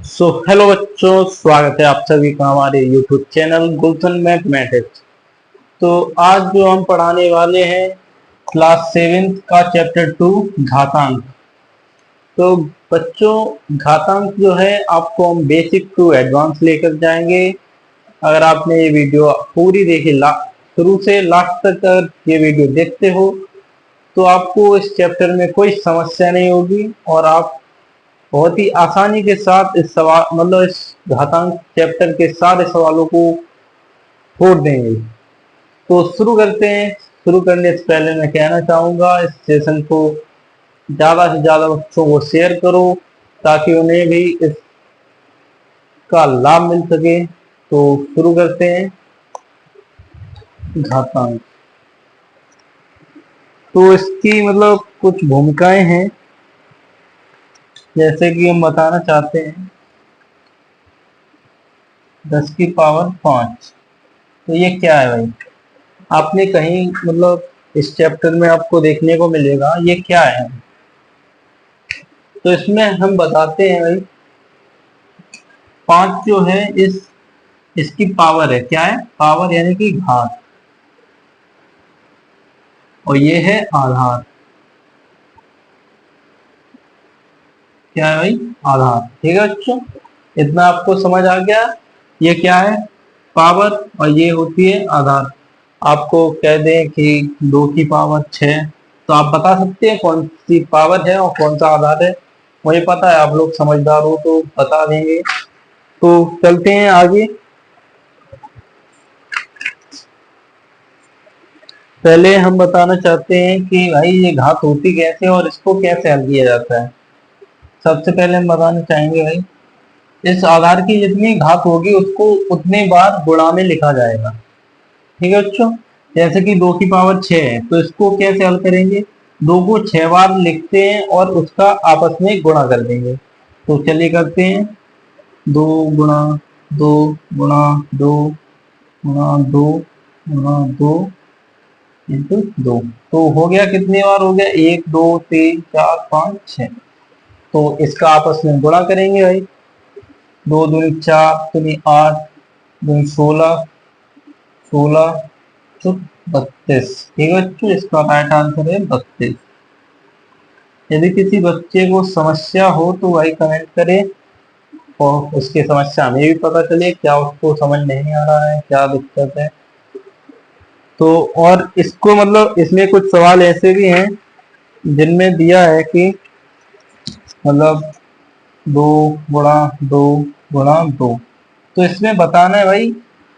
Hello बच्चों, स्वागत है आप सभी का हमारे YouTube चैनल गुलशन मैथमेटिक्स। तो आज जो हम पढ़ाने वाले हैं क्लास 7 का चैप्टर 2 घातांक। तो बच्चों, घातांक जो है आपको हम बेसिक टू एडवांस लेकर जाएंगे। अगर आपने ये वीडियो पूरी देखी शुरू से लास्ट तक अगर ये वीडियो देखते हो तो आपको इस चैप्टर में कोई समस्या नहीं होगी और आप बहुत ही आसानी के साथ इस सवाल मतलब इस घातांक चैप्टर के सारे सवालों को छोड़ देंगे। तो शुरू करते हैं। शुरू करने से पहले मैं कहना चाहूंगा इस सेशन को ज्यादा से ज्यादा बच्चों को शेयर करो ताकि उन्हें भी इसका लाभ मिल सके। तो शुरू करते हैं। घातांक तो इसकी कुछ भूमिकाएं हैं, जैसे कि हम बताना चाहते हैं 10 की पावर 5। तो ये क्या है भाई? आपने कहीं इस चैप्टर में आपको देखने को मिलेगा ये क्या है। तो इसमें हम बताते हैं भाई 5 जो है इसकी पावर है। क्या है? पावर यानी कि घात। और ये है आधार। क्या है भाई? आधार। ठीक है बच्चों, इतना आपको समझ आ गया। ये क्या है? पावर। और ये होती है आधार। आपको कह दें कि 2 की पावर 6, तो आप बता सकते हैं कौन सी पावर है और कौन सा आधार है। मुझे पता है आप लोग समझदार हो तो बता देंगे। तो चलते हैं आगे। पहले हम बताना चाहते हैं कि भाई ये घात होती कैसे और इसको कैसे हल किया जाता है। सबसे पहले हम बताना चाहेंगे भाई इस आधार की जितनी घात होगी उसको उतने बार गुणा में लिखा जाएगा। ठीक है बच्चों, जैसे कि 2 की पावर 6 है तो इसको कैसे हल करेंगे? 2 को 6 बार लिखते हैं और उसका आपस में गुणा कर देंगे। तो चलिए करते हैं। 2 गुणा 2 गुणा 2 गुणा 2 इंटू 2। तो हो गया, कितनी बार हो गया? 1 2 3 4 5 6। तो इसका आपस में गुणा करेंगे भाई। 2 दूनी 4, 8, 2 16, 16 32। ठीक है बच्चों, इसका राइट आंसर है 32। यदि किसी बच्चे को समस्या हो तो भाई कमेंट करे और उसकी समस्या हमें भी पता चले क्या उसको समझ नहीं आ रहा है, क्या दिक्कत है। तो और इसको इसमें कुछ सवाल ऐसे भी हैं जिनमें दिया है कि मतलब 2 गुणा 2 गुणा 2। तो इसमें बताना है भाई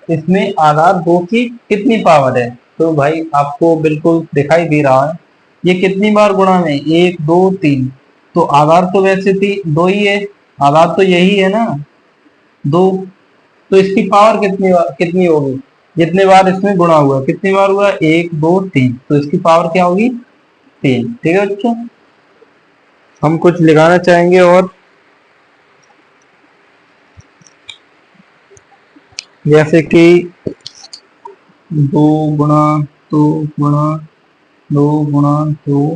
इसमें आधार 2 की कितनी पावर है। तो भाई आपको बिल्कुल दिखाई दे रहा है ये कितनी बार गुणा में 1 2 3। तो आधार तो वैसे थी 2 ही है, आधार तो यही है ना 2। तो इसकी पावर कितनी होगी? जितने बार इसमें गुणा हुआ, कितनी बार हुआ? 1 2 3, तो इसकी पावर क्या होगी? 3। ठीक है बच्चों, हम कुछ लिखाना चाहेंगे और जैसे कि 2 गुणा 2 गुणा 2 गुणा 2।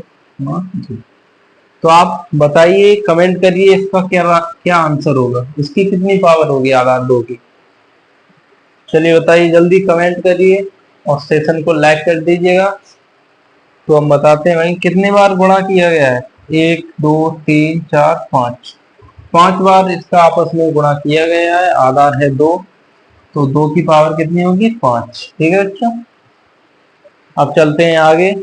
तो आप बताइए, कमेंट करिए इसका क्या क्या आंसर होगा, इसकी कितनी पावर होगी आधार 2 की। चलिए बताइए, जल्दी कमेंट करिए और सेशन को लाइक कर दीजिएगा। तो हम बताते हैं भाई कितने बार गुणा किया गया है। 1 2 3 4 5। 5 बार इसका आपस में गुणा किया गया है, आधार है 2। तो 2 की पावर कितनी होगी? 5। ठीक है बच्चों, अब चलते हैं आगे।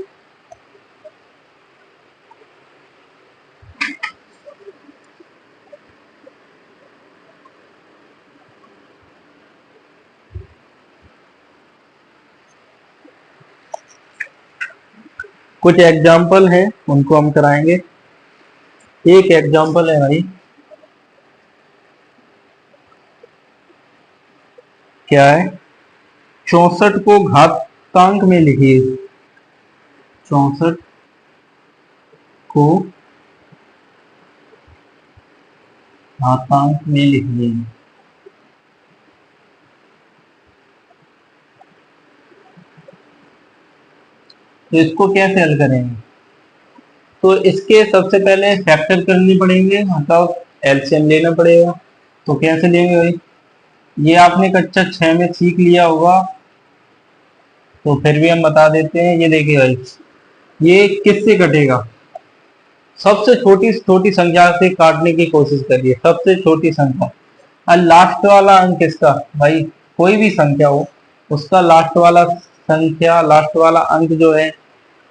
कुछ एग्जाम्पल हैं उनको हम कराएंगे। एक एग्जाम्पल है भाई, क्या है? 64 को घातांक में लिखिए। 64 को घातांक में लिखिए। तो इसको कैसे हल करेंगे? तो इसके सबसे पहले फैक्टर करनी पड़ेंगे, मतलब एलसीएम लेना पड़ेगा। तो कैसे लेंगे भाई, ये आपने कक्षा 6 में सीख लिया होगा, तो फिर भी हम बता देते हैं। ये देखिए भाई, ये किससे कटेगा, सबसे छोटी छोटी संख्या से काटने की कोशिश करिए, सबसे छोटी संख्या। और लास्ट वाला अंक किसका भाई, कोई भी संख्या हो उसका लास्ट वाला संख्या, लास्ट वाला अंक जो है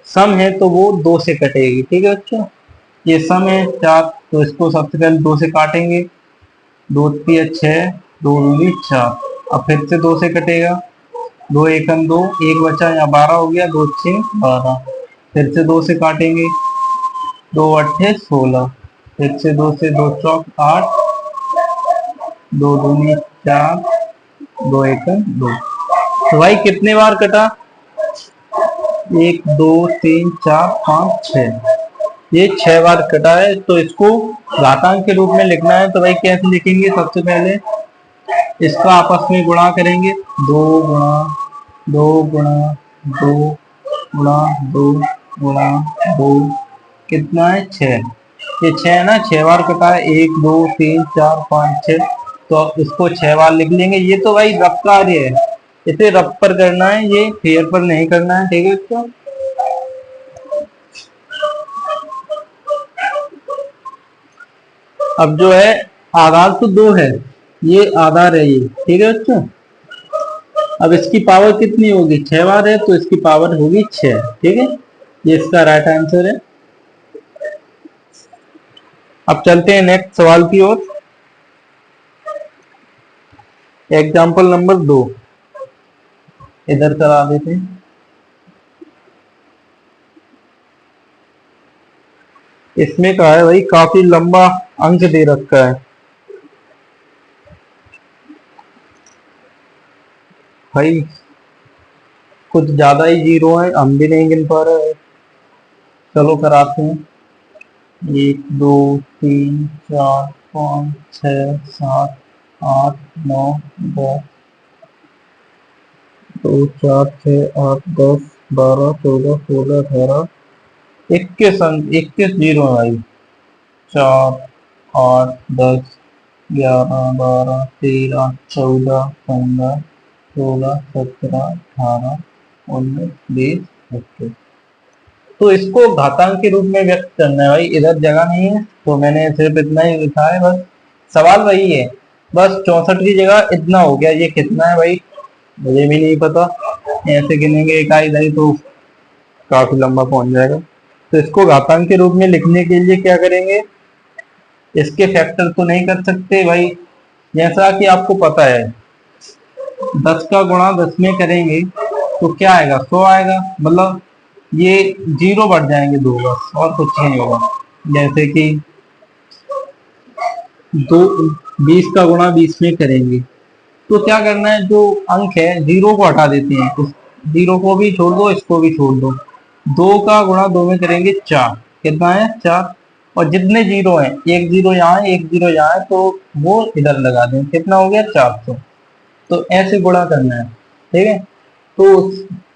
सम है तो वो 2 से कटेगी। ठीक है बच्चों, ये सम है 4, तो इसको सबसे पहले 2 से काटेंगे। 2 3 6, 2 दूनी 4। अब फिर से 2 से कटेगा, 2 एकम 2, एक बचा यहाँ 12 हो गया, 2 6 12। फिर से 2 से काटेंगे, 2 अट्ठे 16। फिर से 2 से 2 चौक 8, 2 दूनी 4, 2 एकम 2। तो भाई कितने बार कटा, 1 2 3 4 5 6, ये 6 बार कटा है। तो इसको घातांक के रूप में लिखना है, तो भाई कैसे लिखेंगे, सबसे पहले इसका आपस में गुणा करेंगे, 2 गुणा 2 गुणा 2 गुणा 2 गुणा 2, कितना है 6। ये 6 है ना, 6 बार कटा है, 1 2 3 4 5 6, तो इसको 6 बार लिख लेंगे। ये तो भाई रफ कार्य है, इसे रफ पर करना है, ये फेयर पर नहीं करना है। ठीक है बच्चों, अब जो है आधार तो 2 है, ये आधार है ये। ठीक है बच्चों, अब इसकी पावर कितनी होगी, 6 बार है तो इसकी पावर होगी 6। ठीक है, ये इसका राइट आंसर है। अब चलते हैं नेक्स्ट सवाल की ओर। एग्जाम्पल नंबर 2 इधर करा देते हैं। इसमें कहा है भाई, काफी लंबा अंक दे रखा है भाई, कुछ ज्यादा ही जीरो है, हम भी नहीं गिन पा रहे। चलो कराते हैं, 1 2 3 4 5 6 7 8 9 10, 2 4 6 8 10 12 14 16 18 21 अंक, 21 जीरो है भाई। 4 8 10 11 12 13 14 15 16 17 18 19 20 21। तो इसको घातांक के रूप में व्यक्त करना है भाई, इधर जगह नहीं है तो मैंने सिर्फ इतना ही लिखा है, बस सवाल वही है। बस 64 की जगह इतना हो गया, ये कितना है भाई मुझे भी नहीं पता, ऐसे गिनेंगे इकाई इकाई तो काफी लंबा पहुंच जाएगा। तो इसको घातांक के रूप में लिखने के लिए क्या करेंगे, इसके फैक्टर तो नहीं कर सकते भाई, जैसा कि आपको पता है 10 का गुणा 10 में करेंगे तो क्या आएगा, 100 आएगा। मतलब ये जीरो बढ़ जाएंगे 2 बस, और कुछ नहीं होगा। जैसे कि 20 का गुणा 20 में करेंगे तो क्या करना है, जो अंक है जीरो को हटा देते हैं, उस जीरो को भी छोड़ दो, इसको भी छोड़ दो। 2 का गुणा 2 में करेंगे 4, कितना है 4। और जितने जीरो हैं, एक जीरो यहाँ है एक जीरो यहाँ है, तो वो इधर लगा दें, कितना हो गया 400। तो ऐसे गुणा करना है। ठीक है, तो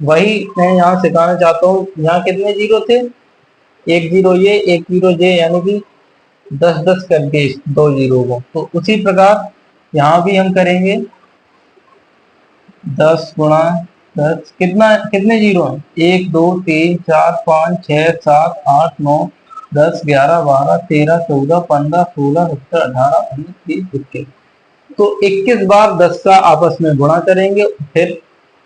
वही मैं यहाँ सिखाना चाहता हूँ। यहाँ कितने जीरो थे, एक जीरो ये एक जीरो ये, यानी कि 10 10 करके 2 जीरो को। तो उसी प्रकार यहाँ भी हम करेंगे, 10 गुणा 10, कितना कितने जीरो हैं, 1 2 3 4 5 6 7 8 9 10 11 12 13 14 15 16 17 18 19 20 21। तो 21 बार 10 का आपस में गुणा करेंगे, फिर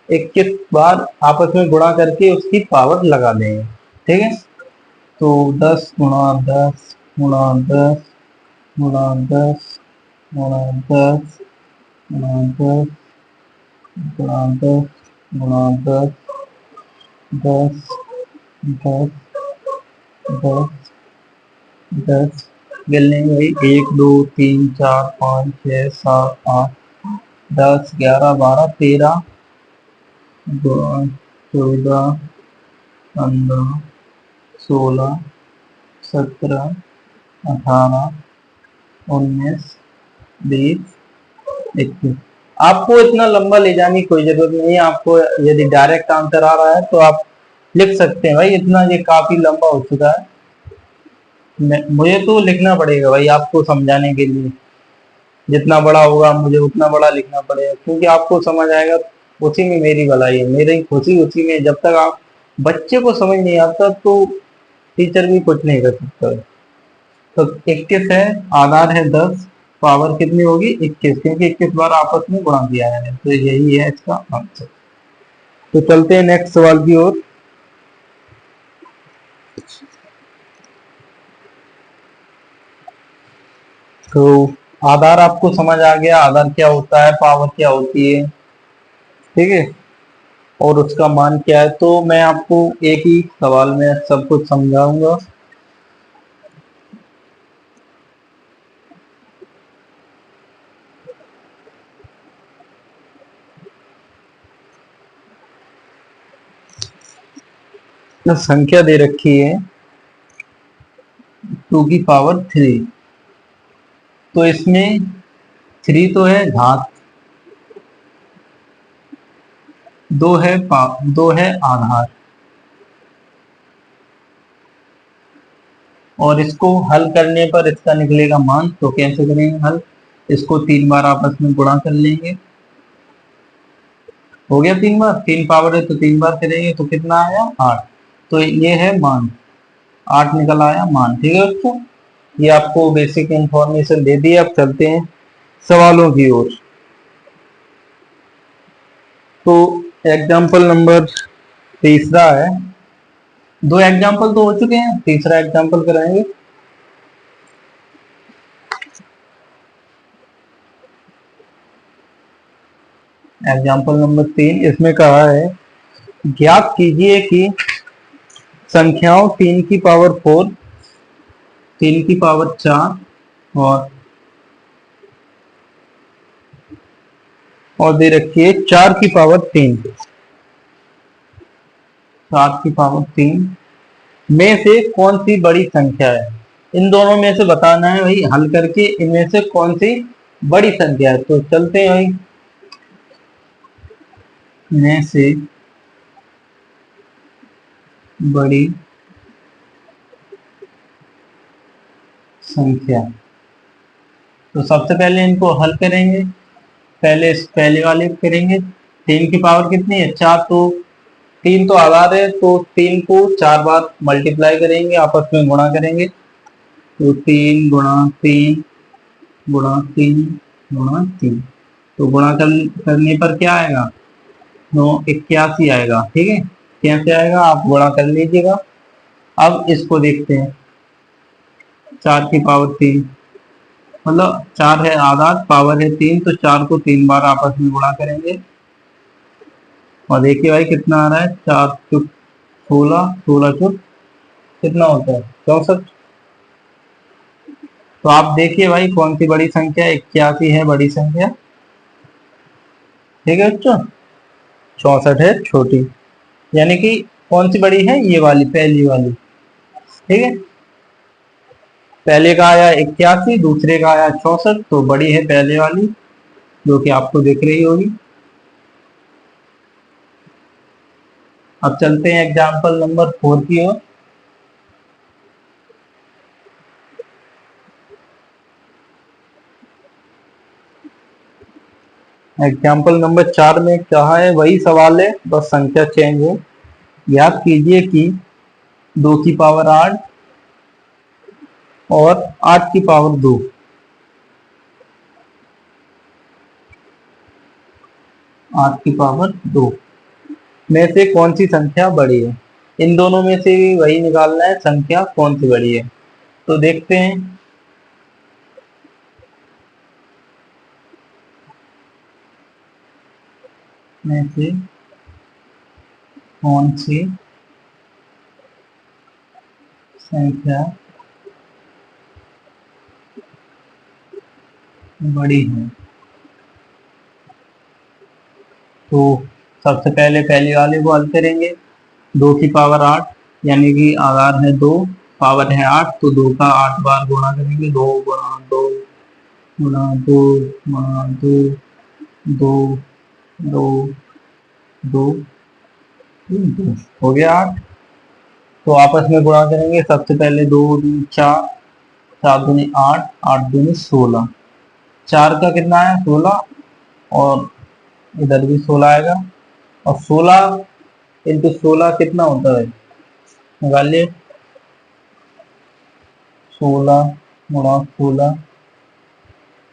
21 बार आपस में गुणा करके उसकी पावर लगा देंगे। ठीक है, तो 10 गुणा 10 गुणा 10 गुणा 10 गुणा 10 गुणा 10 गुणा 10 गुणा 10 10 10 10 10 गिनने में भाई 1 2 3 4 5 6 7 8 10 11 12 13 14 15 16 17 18 19 20 21। आपको इतना लंबा ले जाने की कोई जरूरत नहीं है। आपको यदि डायरेक्ट आंसर आ रहा है तो आप लिख सकते हैं भाई, इतना ये काफी लंबा हो चुका है, मुझे तो लिखना पड़ेगा भाई आपको समझाने के लिए। जितना बड़ा होगा मुझे उतना बड़ा लिखना पड़ेगा, क्योंकि आपको समझ आएगा, उसी में मेरी भलाई है, मेरी खुशी उसी में। जब तक आप बच्चे को समझ नहीं आता तो टीचर भी कुछ नहीं कर सकता है। तो 21 है, आधार है 10, पावर कितनी होगी 21, क्योंकि 21 बार आपस में गुणा किया है, तो यही है इसका आंसर। तो चलते हैं नेक्स्ट सवाल की ओर। तो आधार आपको समझ आ गया, आधार क्या होता है, पावर क्या होती है, ठीक है, और उसका मान क्या है। तो मैं आपको एक ही सवाल में सब कुछ समझाऊंगा। तो संख्या दे रखी है 2 की पावर 3। तो इसमें 3 तो है घात, 2 है आधार, और इसको हल करने पर इसका निकलेगा मान। तो कैसे करेंगे हल, इसको 3 बार आपस में गुणा कर लेंगे, हो गया 3 बार, 3 पावर है तो 3 बार करेंगे तो कितना आया 8। तो ये है मान, 8 निकल आया मान, ठीक है बच्चों। ये आपको बेसिक इंफॉर्मेशन दे दी। अब चलते हैं सवालों की ओर। तो एग्जाम्पल नंबर तीसरा है, 2 एग्जाम्पल तो हो चुके हैं, तीसरा एग्जाम्पल कराएंगे। एग्जाम्पल नंबर 3, इसमें कहा है ज्ञात कीजिए कि संख्याओं 3 की पावर 4, 3 की पावर 4 और दे रखी है 4 की पावर 3, 4 की पावर 3 में से कौन सी बड़ी संख्या है। इन दोनों में से बताना है भाई, हल करके इनमें से कौन सी बड़ी संख्या है। तो चलते हैं भाई, में से बड़ी संख्या। तो सबसे पहले इनको हल करेंगे, पहले वाले करेंगे। 3 की पावर कितनी है 4, तो 3 तो आधार है, तो 3 को 4 बार मल्टीप्लाई करेंगे, आपस में गुणा करेंगे। तो 3 गुणा 3 गुणा 3 गुणा 3, तो गुणा करने पर क्या आएगा 981 आएगा, ठीक है। कैसे आएगा आप गुणा कर लीजिएगा। अब इसको देखते हैं, 4 की पावर 3, मतलब 4 है आधार, पावर है 3, तो 4 को 3 बार आपस में गुणा करेंगे। और देखिए भाई कितना आ रहा है, 4 चुक 16, 16 चुक कितना होता है 64। तो आप देखिए भाई कौन सी बड़ी संख्या, 81 है बड़ी संख्या, ठीक है बच्चों। 64 है छोटी, यानी कि कौन सी बड़ी है, ये वाली पहली वाली, ठीक है। पहले का आया 81, दूसरे का आया 64, तो बड़ी है पहले वाली, जो कि आपको दिख रही होगी। अब चलते हैं एग्जाम्पल नंबर 4 की ओर। एग्जाम्पल नंबर 4 में कहा है, वही सवाल है, बस संख्या चेंज है। याद कीजिए कि 2 की पावर 8 और 8 की पावर 2, 8 की पावर 2 में से कौन सी संख्या बड़ी है। इन दोनों में से भी वही निकालना है, संख्या कौन सी बड़ी है। तो देखते हैं, में से कौन सी संख्या बड़ी है। तो सबसे पहले पहले वाले को हल करेंगे, 2 की पावर 8, यानी कि आधार है 2, पावर है 8, तो 2 का 8 बार गुणा करेंगे, 2 गुणा 2 गुणा 2 गुणा 2 2 2 2 हो गया 8। तो आपस में गुणा करेंगे, सबसे पहले 2 दूनी 4, 4 दूनी 8, 8 दूनी 16, 4 का कितना है 16, और इधर भी 16 आएगा, और 16 इंटू 16 कितना होता है, निकालिए। 16 गुणा 16,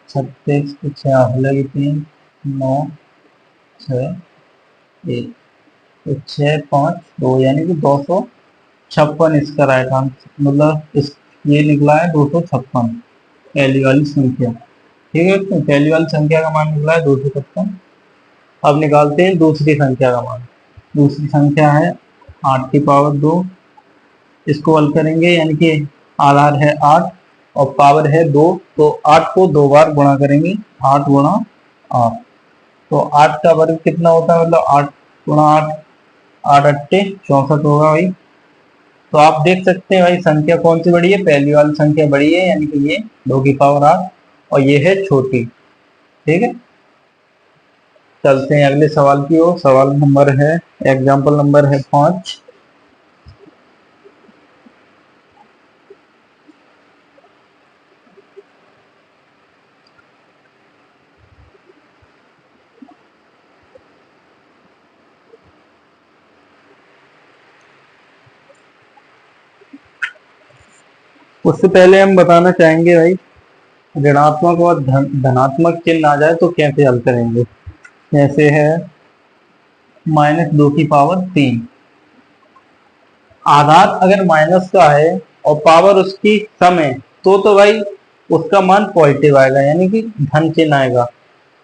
36, 6 लगी 3, 9, 6, 1, तो 6, 5, 2 यानी कि 256 इसका राइट आंसर, मतलब इस ये निकला है 256, पहली वाली संख्या। ठीक है, तो पहली वाली संख्या का मान निकला है 256। अब निकालते हैं दूसरी संख्या का मान। दूसरी संख्या है 8 की पावर 2, इसको हल करेंगे, यानी कि आधार है 8 और पावर है 2, तो 8 को 2 बार गुणा करेंगे, 8 गुणा 8, तो 8 का वर्ग कितना होता है, मतलब 8 गुणा 8, 8 अट्ठे 64 होगा भाई। तो आप देख सकते हैं भाई संख्या कौन सी बड़ी है, पहली वाली संख्या बड़ी है, यानी कि ये 2 की पावर 8, और ये है छोटी। ठीक है, चलते हैं अगले सवाल की ओर। सवाल नंबर है, एग्जाम्पल नंबर है 5। उससे पहले हम बताना चाहेंगे भाई, ऋणात्मक और धनात्मक चिन्ह आ जाए तो कैसे हल करेंगे। जैसे है -2 की पावर 3, आधार अगर माइनस का है और पावर उसकी सम है, तो भाई उसका मान पॉजिटिव आएगा, यानी कि धन चिन्ह आएगा।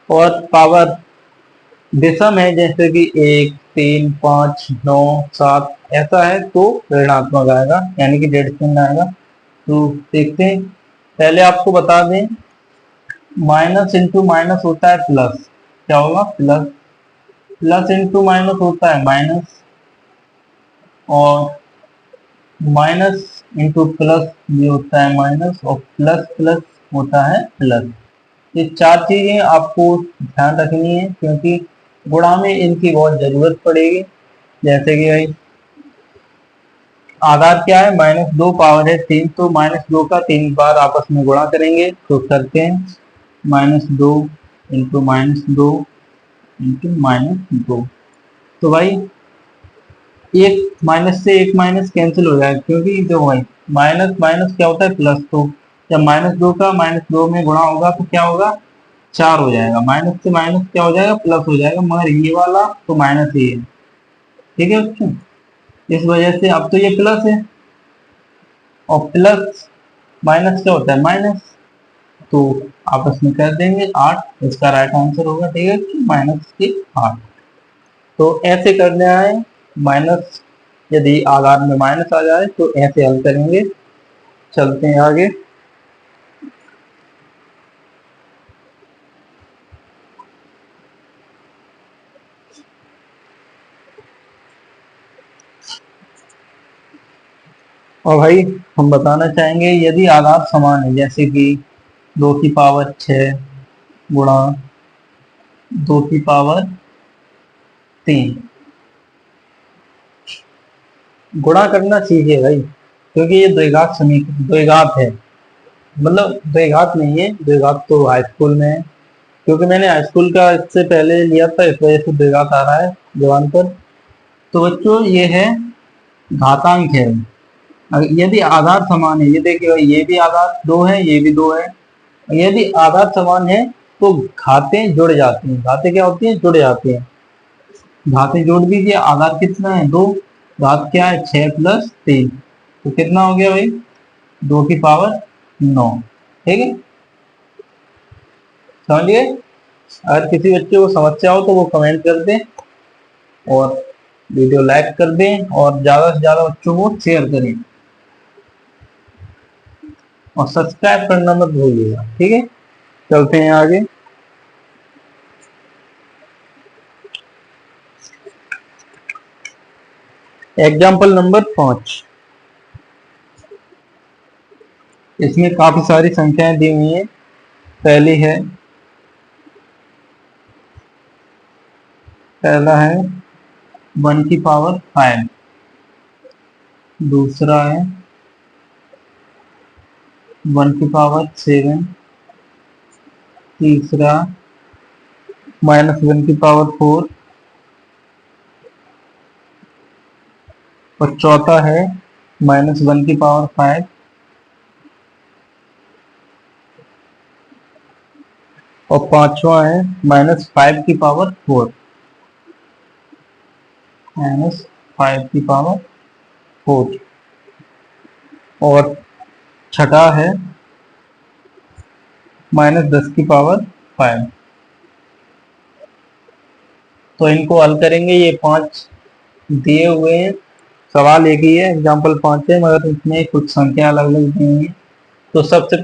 और पावर विषम है, जैसे कि 1, 3, 5, 9, 7 ऐसा है, तो ऋणात्मक आएगा, यानी कि जेड चिन्ह आएगा। तो देखते हैं, पहले आपको बता दें, माइनस इंटू माइनस होता है प्लस, क्या होगा प्लस, प्लस इंटू माइनस होता है माइनस, और माइनस इंटू प्लस भी होता है माइनस, और प्लस प्लस होता है प्लस। ये 4 चीजें आपको ध्यान रखनी है, क्योंकि गुणा में इनकी बहुत जरूरत पड़ेगी। जैसे कि भाई आधार क्या है, -2 पावर है 3, तो -2 का 3 बार आपस में गुणा करेंगे, तो करते हैं -2 इंटू -2 इंटू -2। तो भाई एक माइनस से एक माइनस कैंसिल हो जाएगा, क्योंकि जो भाई माइनस माइनस क्या होता है प्लस, तो जब -2 का -2 में गुणा होगा तो क्या होगा 4 हो जाएगा, माइनस से माइनस क्या हो जाएगा प्लस हो जाएगा, मगर ये वाला तो माइनस ही है। ठीक है बच्चों, इस वजह से अब तो ये प्लस है, और प्लस माइनस क्या होता है माइनस, तो आपस में कर देंगे 8, इसका राइट आंसर होगा। ठीक है, -8। तो ऐसे करना है, माइनस यदि आधार में माइनस आ जाए तो ऐसे हल करेंगे। चलते हैं आगे। और भाई हम बताना चाहेंगे, यदि आधार समान है, जैसे कि 2 की पावर 6 गुणा 2 की पावर 3, गुणा करना सीखिए भाई, क्योंकि ये द्विघात समीकरण द्विघात है, मतलब द्विघात नहीं है, द्विघात तो हाई स्कूल में है, क्योंकि मैंने हाई स्कूल का इससे पहले लिया था, इस वजह से द्विघात आ रहा है जवान पर। तो बच्चों ये है घातांक है। यदि आधार समान है, ये देखिए भाई ये भी आधार 2 है, ये भी 2 है, यदि आधार समान है तो घातें जुड़ जाती हैं। घातें क्या होती हैं, जुड़ जाती हैं। घातें जोड़ दीजिए, आधार कितना है 2, घात क्या है 6 + 3, तो कितना हो गया भाई 2 की पावर 9। ठीक है, समझिए। अगर किसी बच्चे को समस्या हो तो वो कमेंट कर दें, और वीडियो लाइक कर दें, और ज्यादा से ज्यादा बच्चों को शेयर करें, और सब्सक्राइब करना मत भूलिएगा। ठीक है, चलते हैं आगे। एग्जाम्पल नंबर 5, इसमें काफी सारी संख्याएं दी हुई हैं। पहली है, पहला है 1 की पावर 5, दूसरा है 1 की पावर 7, तीसरा -1⁴ और चौथा है -1⁵ और पांचवा है -5⁴ -5⁴ और छठा है -10⁵ तो इनको हल करेंगे। ये 5 दिए हुए हैं, सवाल एक ही है, एग्जाम्पल 5 है, मगर इसमें कुछ संख्या अलग अलग दी हुई है। तो सबसे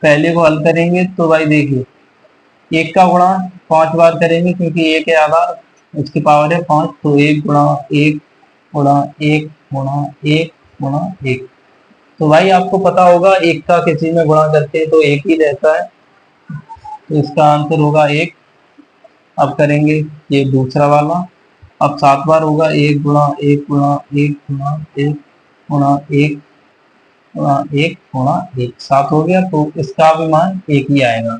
पहले को हल करेंगे। तो भाई देखिए, 1 का गुणा 5 बार करेंगे क्योंकि 1 है आधार, इसकी पावर है 5। तो 1 गुणा 1 गुणा 1 गुणा 1 गुणा 1। तो भाई आपको पता होगा 1 का किसी में गुणा करते हैं तो 1 ही रहता है, तो इसका आंसर होगा 1। अब करेंगे ये दूसरा वाला। अब 7 बार होगा 1 गुणा 1 गुणा 1 गुणा 1 गुणा 1 गुणा 1 गुणा 1, 7 हो गया, तो इसका भी मान 1 ही आएगा।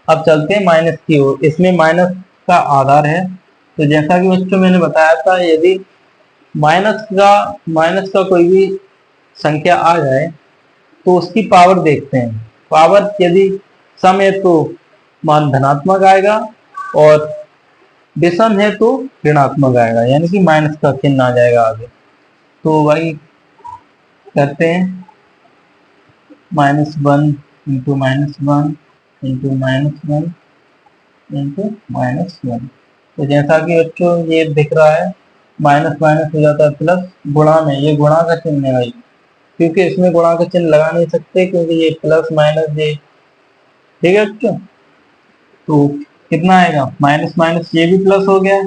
अब चलते हैं माइनस की ओर। इसमें माइनस का आधार है, तो जैसा कि बच्चों मैंने बताया था, यदि माइनस का कोई भी संख्या आ जाए तो उसकी पावर देखते हैं। पावर यदि सम है तो मान धनात्मक आएगा और विषम है तो ऋणात्मक आएगा, यानी कि माइनस का चिन्ह आ जाएगा आगे। तो भाई करते हैं -1 इंटू -1 इंटू -1 इंटू -1। तो जैसा कि बच्चों ये दिख रहा है, माइनस माइनस हो जाता है प्लस, गुणा में ये गुणा का चिन्ह है भाई, क्योंकि इसमें गुणा का चिन्ह लगा नहीं सकते क्योंकि ये प्लस माइनस ये, ठीक है बच्चों। तो कितना आएगा, माइनस माइनस ये भी प्लस हो गया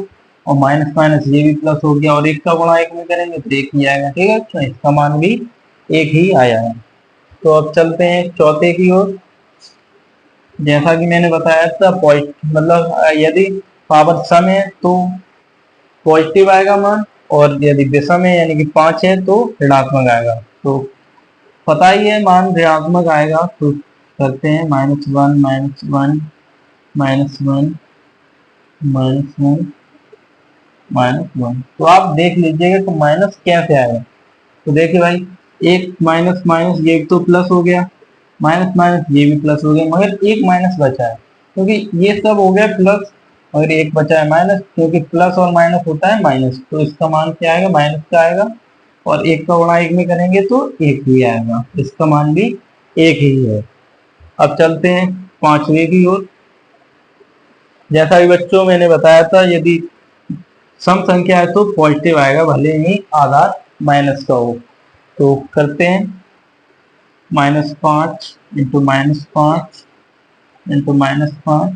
और माइनस माइनस ये भी प्लस हो गया, और 1 का गुणा 1 में करेंगे तो 1 ही आएगा, ठीक है बच्चों। इसका मान भी 1 ही आया है। तो अब चलते हैं चौथे की ओर। जैसा कि मैंने बताया था, मतलब यदि पावर सम है तो पॉजिटिव आएगा मान, और यदि विषम है यानी कि 5 है तो ऋणात्मक आएगा। तो पता ही है मान ऋणात्मक आएगा, तो करते हैं -1 -1 -1 -1 -1। तो आप देख लीजिएगा तो माइनस कैसे आएगा। तो देखिए भाई, एक माइनस माइनस ये तो प्लस हो गया, माइनस माइनस ये भी प्लस हो गया, मगर एक माइनस बचा है क्योंकि ये सब हो गया प्लस, और एक बचा है माइनस, क्योंकि प्लस और माइनस होता है माइनस। तो इसका मान क्या आएगा, माइनस का आएगा, और 1 का गुणा 1 में करेंगे तो 1 ही आएगा, इसका मान भी 1 ही है। अब चलते हैं पांचवे की ओर। जैसा भी बच्चों मैंने बताया था, यदि सम संख्या है तो पॉजिटिव आएगा, भले ही आधार माइनस का हो। तो करते हैं -5 इंटू -5 इंटू -5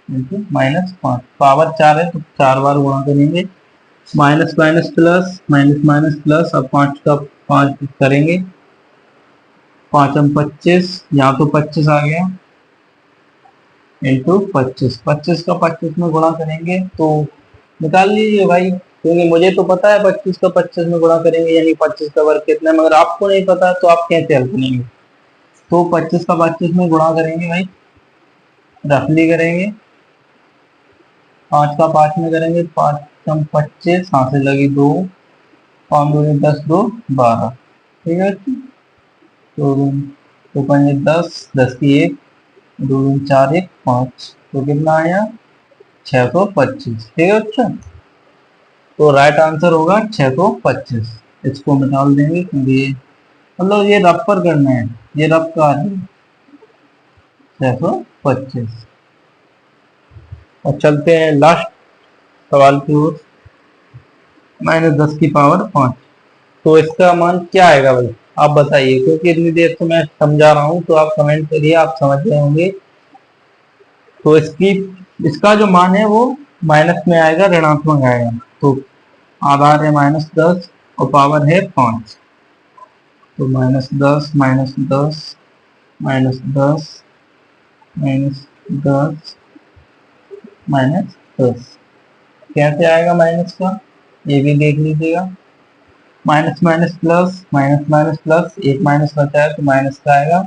इंटू -5। पावर 4 है तो 4 बार गुणा करेंगे। Minus minus plus, minus minus plus, अब 5 का 5 करेंगे, 5 हम 25, यहाँ तो 25 आ गया, इंटू 25। 25 का 25 में गुणा करेंगे तो निकाल लीजिए भाई, क्योंकि मुझे तो पता है 25 का 25 में गुणा करेंगे यानी 25 का वर्ग कितना है, मगर आपको नहीं पता तो आप कैसे हल करेंगे। तो 25 का 25 में गुणा करेंगे भाई, रफली करेंगे, 5 का 5 में करेंगे, 5 कम 25, हाथ से लगी 2, 5 दूनी 10, 2 12, ठीक है। तो 2 5 10, 10 की 1, 2 4 1 5, तो कितना आया 625, ठीक है अच्छा। तो राइट आंसर होगा 625। इसको निकाल देंगे क्योंकि ये मतलब ये रफ पर करना है, ये रफ का है 625। और चलते हैं लास्ट सवाल की ओर, -10 की पावर 5। तो इसका मान क्या आएगा भाई, आप बताइए, क्योंकि इतनी देर से मैं समझा रहा हूँ तो आप कमेंट करिए, आप समझ रहे होंगे। तो इसका जो मान है वो माइनस में आएगा, ऋणात्मक आएगा। तो आधार है -10 और पावर है 5, तो -10 -10 -10 -10 -10 कैसे आएगा माइनस का, ये भी देख लीजिएगा। Minus minus plus, minus minus plus, एक माइनस बचा है तो माइनस का आएगा,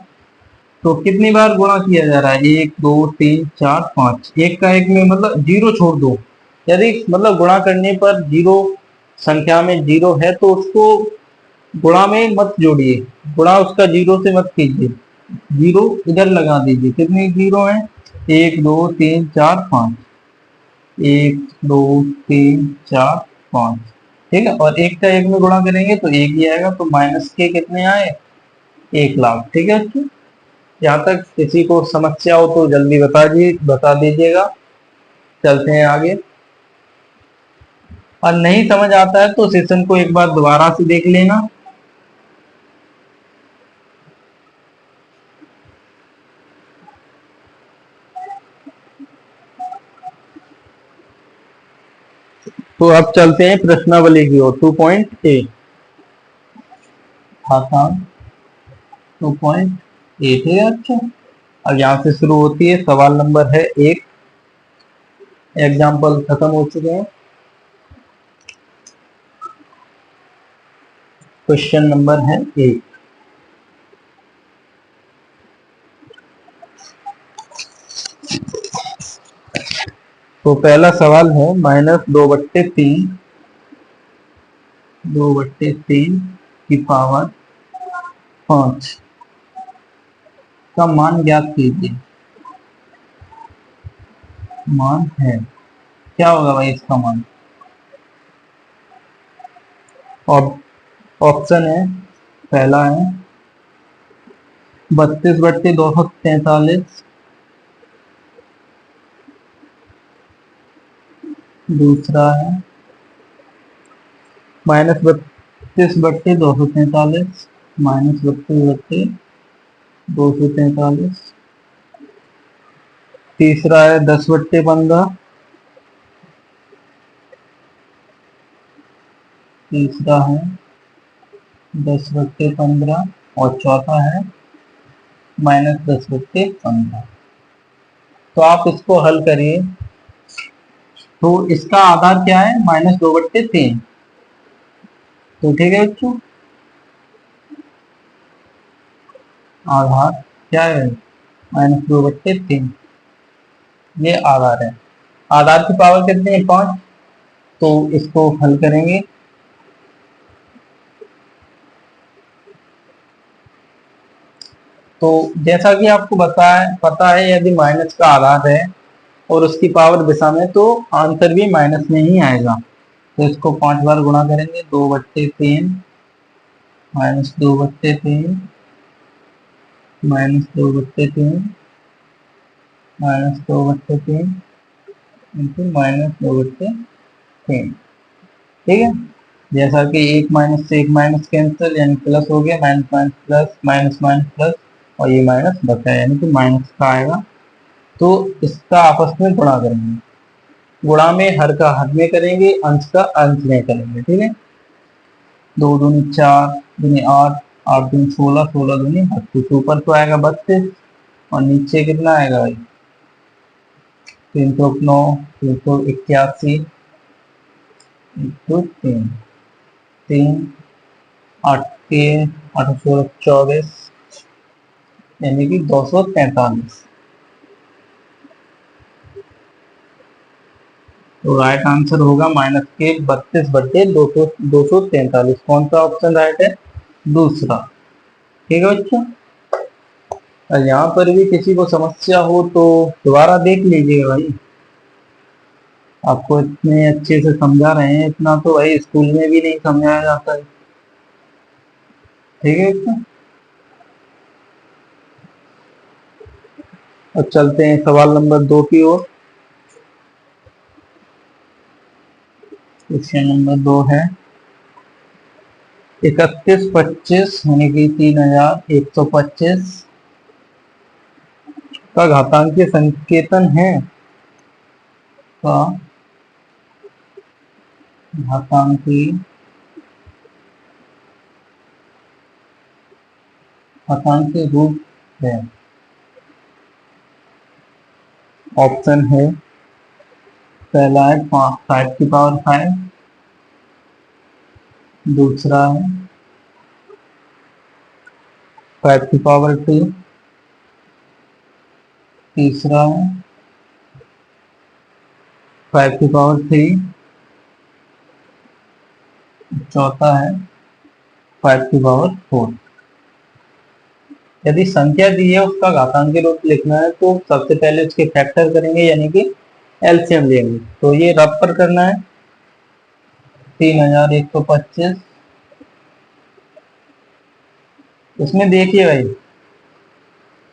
तो कितनी बार गुणा किया जा रहा है? 1 2 3 4 5। एक का एक में मतलब जीरो छोड़ दो। यदि मतलब गुणा करने पर जीरो संख्या में जीरो है तो उसको गुणा में मत जोड़िए, गुणा उसका जीरो से मत कीजिए, जीरो इधर लगा दीजिए। कितने जीरो है? 1 2 3 4 5। 1 2 3 4 5। ठीक है, और एक का एक में गुणा करेंगे तो एक ही आएगा, तो माइनस के कितने आए? 1 लाख। ठीक है बच्चों, यहाँ तक किसी को समस्या हो तो जल्दी बता दीजिएगा। चलते हैं आगे। और नहीं समझ आता है तो सेशन को एक बार दोबारा से देख लेना। तो अब चलते हैं प्रश्नावली की ओर। 2.8 आसान 2.8 है। अच्छा, अब यहाँ से शुरू होती है। सवाल नंबर है 1। एग्जाम्पल खत्म हो चुके हैं। क्वेश्चन नंबर है 1। तो पहला सवाल है -2/3 2/3 की पावर 5 का मान ज्ञात कीजिए। मान है, क्या होगा भाई इसका मान? ऑप्शन है, पहला है 32/243। दूसरा है -32/243 -32/243। तीसरा है 10/15। तीसरा है 10/15 और चौथा है -10/15। तो आप इसको हल करिए। तो इसका आधार क्या है? -2/3। तो ठीक है बच्चों, आधार क्या है? -2/3। ये आधार है। आधार की पावर कितनी है? 5। तो इसको हल करेंगे। तो जैसा कि आपको पता है यदि माइनस का आधार है और उसकी पावर दिशा में, तो आंसर भी माइनस में ही आएगा। तो इसको 5 बार गुणा करेंगे। 2/3 -2/3 -2/3 -2/3 इंटू -2/3। ठीक है, जैसा कि एक माइनस से एक माइनस कैंसिल, यानी प्लस हो गया, minus minus plus, minus minus plus, और ये माइनस बचा, यानी कि माइनस का आएगा। तो इसका आपस में गुणा करेंगे। गुणा में हर का हर में करेंगे, अंश का अंश में करेंगे। ठीक है, 2 दूनी 4, दूनी 8, 8 दूनी 16, 16 दूनी 32। ऊपर तो आएगा 32 और नीचे कितना आएगा भाई? 309, 381 इंटू 3, 3 8 के 8 16 24, यानी कि 243। तो राइट आंसर होगा -32/243। कौन सा ऑप्शन राइट है? दूसरा। ठीक है बच्चों, और यहाँ पर भी किसी को समस्या हो तो दोबारा देख लीजिएगा भाई। आपको इतने अच्छे से समझा रहे हैं, इतना तो भाई स्कूल में भी नहीं समझाया जाता है। ठीक है बच्चों, अब चलते हैं सवाल नंबर 2 की ओर। क्वेश्चन नंबर 2 है 3125 यानी कि 3125 का घातांकीय संकेतन है। का घातांकीय रूप है। ऑप्शन है, पहला है 5 की पावर 5। दूसरा है 5 की पावर 2। तीसरा है 5⁻3, चौथा है 5⁻4। यदि संख्या दी है उसका घातांकी रूप लिखना है तो सबसे पहले उसके फैक्टर करेंगे यानी कि एलसीएम लेंगे। तो ये रब पर करना है 3125। इसमें देखिए भाई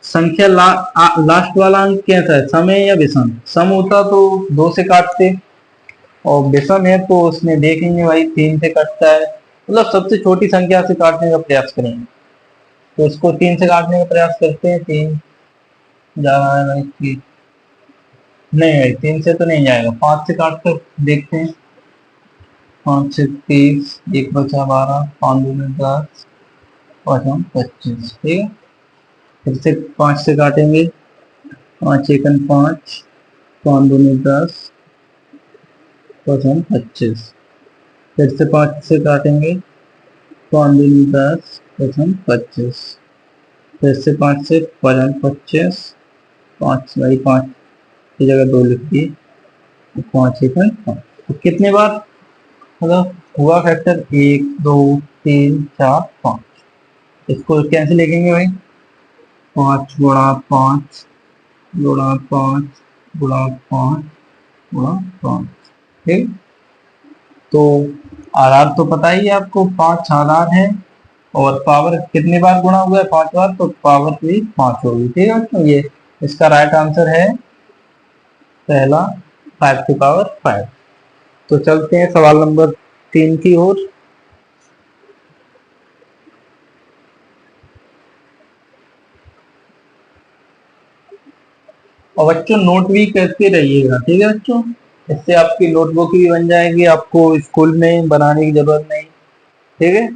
संख्या लास्ट वाला अंक कैसा है, सम है या विषम। सम होता तो 2 से काटते और विषम है तो उसमें देखेंगे भाई 3 से कटता है, मतलब सबसे छोटी संख्या से काटने का प्रयास करेंगे। तो इसको 3 से काटने का प्रयास करते हैं। 3 जा रहा है भाई 3, नहीं भाई 3 से तो नहीं जाएगा, 5 से काट कर देखते हैं। 5 से 30, 1 बचा 12, 5 दूनी 10, 5 25। ठीक है, फिर से 5 से काटेंगे। 5 एकन 5, 5 दूनी 10, 5 25। फिर से 5 से काटेंगे। 5 दूनी 10, 5 25। फिर से 5 से 5 25, 5 भाई 5 की जगह 2 लिख दिए, 5 एकन 5। तो कितने बार मतलब हुआ फैक्टर, 1 2 3 4 5। इसको कैसे लिखेंगे भाई, 5 गुणा 5 गुणा 5 गुणा 5 गुणा 5। ठीक, तो आधार तो पता ही है आपको, 5 आधार है और पावर कितनी बार गुणा हुआ है, 5 बार, तो पावर भी 5 होगी। ठीक है, तो ये इसका राइट आंसर है पहला 5⁵। तो चलते हैं सवाल नंबर 3 की ओर। और बच्चों नोट भी करते रहिएगा, ठीक है बच्चों, इससे आपकी नोटबुक भी बन जाएगी, आपको स्कूल में बनाने की जरूरत नहीं। ठीक है,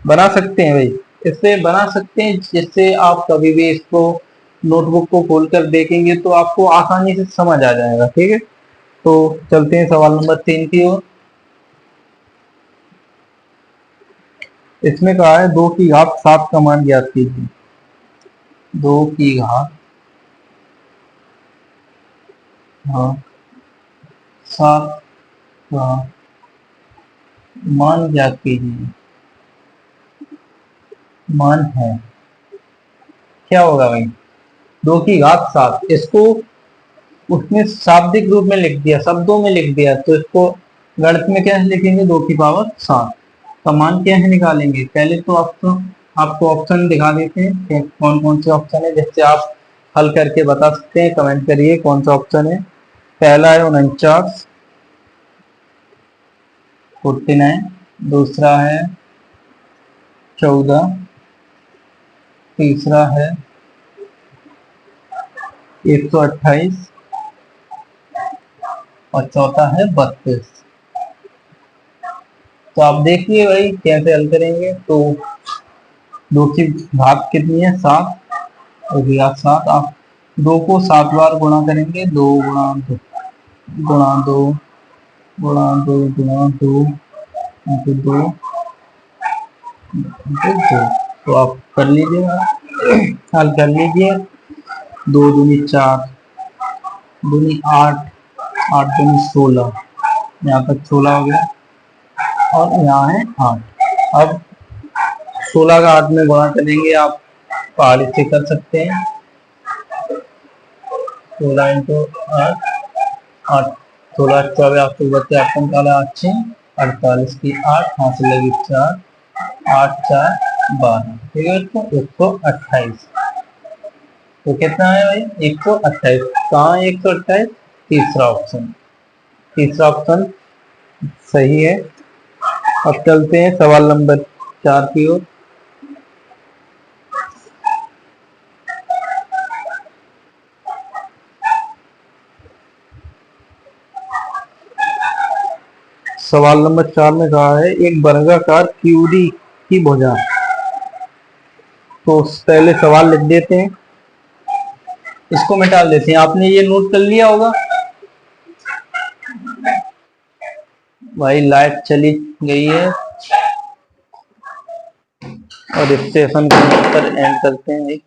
बना सकते हैं भाई, इससे बना सकते हैं, जिससे आप कभी भी इसको नोटबुक को खोलकर देखेंगे तो आपको आसानी से समझ आ जाएगा। ठीक है, तो चलते हैं सवाल नंबर 3 की ओर। इसमें कहा है 2 की घात 7 का मान ज्ञात कीजिए। 2 की घात 7 का मान ज्ञात कीजिए। मान है क्या होगा भाई, 2 की घात 7, इसको उसने शाब्दिक रूप में लिख दिया, शब्दों में लिख दिया, तो इसको गणित में कैसे लिखेंगे, 2 की पावर 7 का मान कैसे निकालेंगे। पहले तो आपको ऑप्शन दिखा देते हैं कि कौन कौन से ऑप्शन है, जिससे आप हल करके बता सकते हैं। कमेंट करिए कौन सा ऑप्शन है। पहला है 49, 49। दूसरा है 14। तीसरा है 128 और चौथा है 32। तो आप देखिए भाई कैसे हल करेंगे। तो 2 की घात कितनी है, 7, और घात 7, आप 2 को 7 बार गुणा करेंगे। 2 गुणा 2 गुणा 2 गुणा 2 गुणा 2 इंटू 2 इंटू 2। तो आप कर लीजिएगा, हल कर लीजिए। 2 दूनी 4, दूनी 8, 8 दूनी 16, यहाँ तक 16 हो गया और यहाँ है 8। अब 16 का 8 में गुणा करेंगे, आप पहाड़ी से कर सकते हैं। 16 इंटू 8, 8 16 24, आपको बच्चे 8 निकाला, 8 6 48 की 8, हाथ से लगी 4, 8 4 12। ठीक है, तो 128। तो कितना है भाई, 128। कहाँ है 128, तीसरा ऑप्शन, तीसरा ऑप्शन सही है। अब चलते हैं सवाल नंबर 4 की ओर। सवाल नंबर 4 में कहा है एक वर्गाकार क्यूरी की भुजा। तो पहले सवाल लिख देते हैं, इसको मिटा देते हैं। आपने ये नोट कर लिया होगा भाई, लाइट चली गई है और इस सेशन को पर एंड करते हैं।